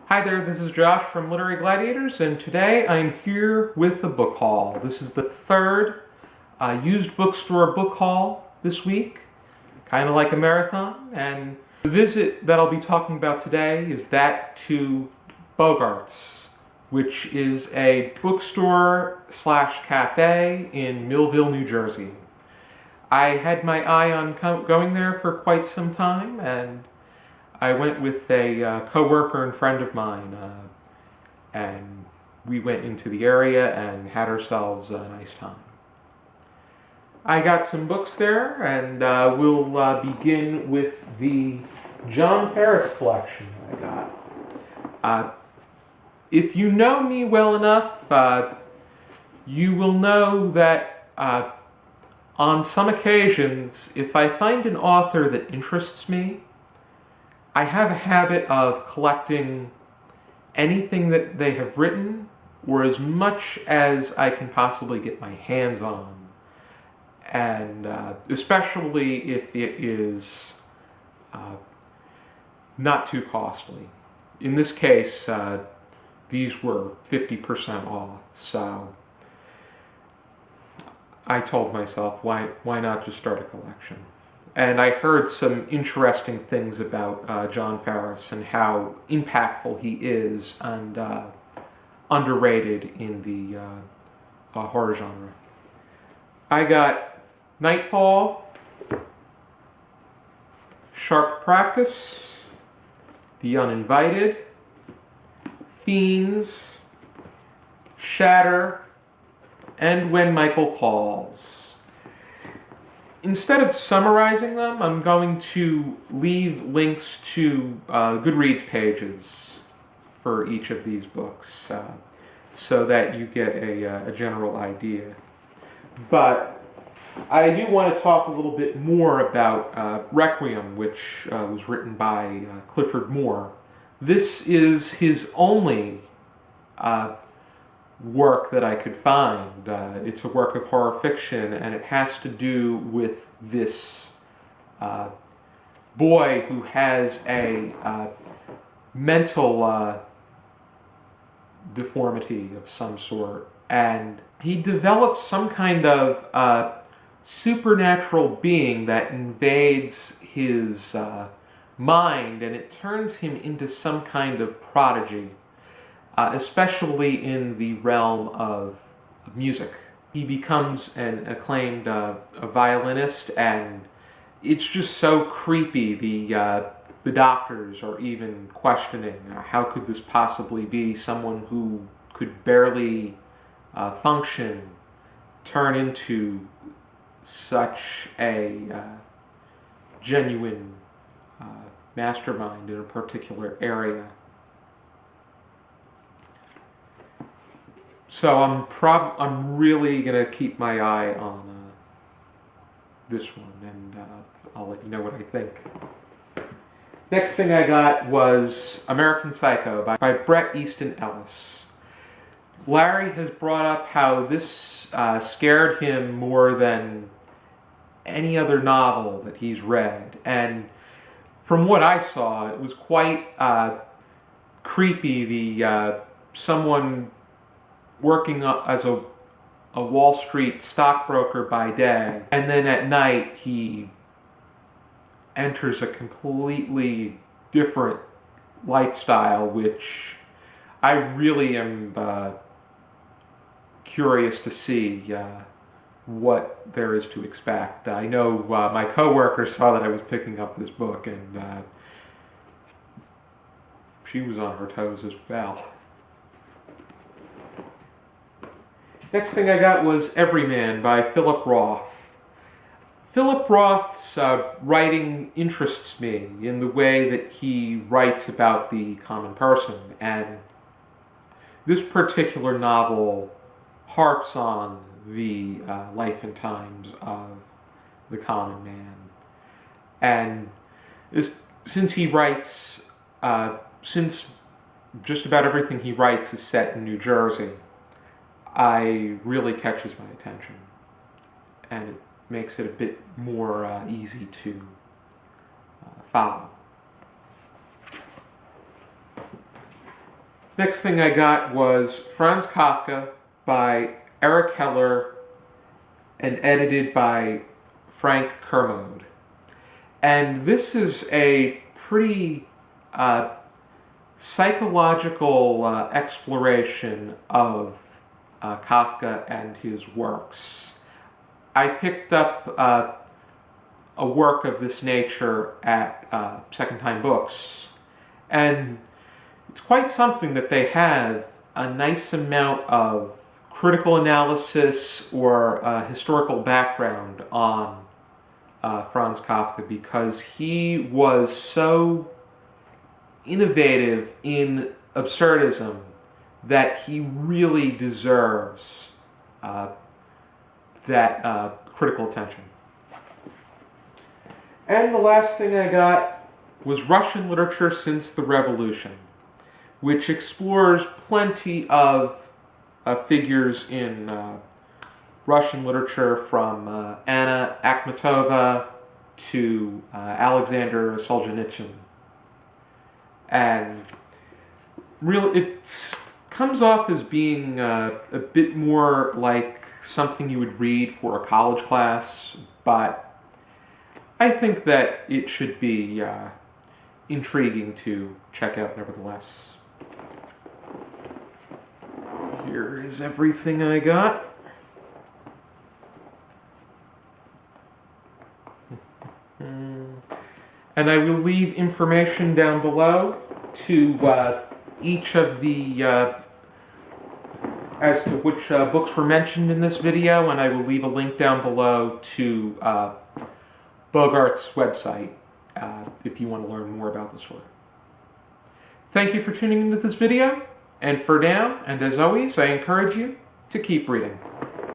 Hi there, this is Josh from Literary Gladiators, and today I'm here with a book haul. This is the third used bookstore book haul this week, kind of like a marathon, and the visit that I'll be talking about today is that to Bogart's, which is a bookstore slash cafe in Millville, New Jersey. I had my eye on going there for quite some time, and I went with a co-worker and friend of mine, and we went into the area and had ourselves a nice time. I got some books there, and we'll begin with the Jon Farriss collection I got. If you know me well enough, you will know that on some occasions, if I find an author that interests me, I have a habit of collecting anything that they have written, or as much as I can possibly get my hands on, and especially if it is not too costly. In this case, these were 50% off, so I told myself, why not just start a collection? And I heard some interesting things about Jon Farriss and how impactful he is and underrated in the horror genre. I got Nightfall, Sharp Practice, The Uninvited, Fiends, Shatter, and When Michael Calls. Instead of summarizing them, I'm going to leave links to Goodreads pages for each of these books so that you get a general idea. But I do want to talk a little bit more about Requiem, which was written by Clifford More. This is his only work that I could find. It's a work of horror fiction, and it has to do with this boy who has a mental deformity of some sort, and he develops some kind of supernatural being that invades his mind, and it turns him into some kind of prodigy. Especially in the realm of music. He becomes an acclaimed a violinist, and it's just so creepy. The doctors are even questioning, how could this possibly be? Someone who could barely function turn into such a genuine mastermind in a particular area. So I'm really gonna keep my eye on this one, and I'll let you know what I think. Next thing I got was American Psycho by Bret Easton Ellis. Larry has brought up how this scared him more than any other novel that he's read, and from what I saw, it was quite creepy. Someone working as a Wall Street stockbroker by day, and then at night he enters a completely different lifestyle, which I really am curious to see what there is to expect. I know my coworker saw that I was picking up this book, and she was on her toes as well. Next thing I got was Everyman by Philip Roth. Philip Roth's writing interests me in the way that he writes about the common person, and this particular novel harps on the life and times of the common man. And since he writes, since just about everything he writes is set in New Jersey, I really catches my attention, and it makes it a bit more easy to follow. Next thing I got was Franz Kafka by Eric Heller and edited by Frank Kermode. And this is a pretty psychological exploration of Kafka and his works. I picked up a work of this nature at Second Time Books, and it's quite something that they have a nice amount of critical analysis or historical background on Franz Kafka, because he was so innovative in absurdism that he really deserves that critical attention. And the last thing I got was Russian Literature Since the Revolution, which explores plenty of figures in Russian literature, from Anna Akhmatova to Alexander Solzhenitsyn. And really, it comes off as being a bit more like something you would read for a college class, but I think that it should be intriguing to check out nevertheless. Here is everything I got. And I will leave information down below to each of the as to which books were mentioned in this video, and I will leave a link down below to Bogart's website if you want to learn more about this work. Thank you for tuning into this video, and for now, and as always, I encourage you to keep reading.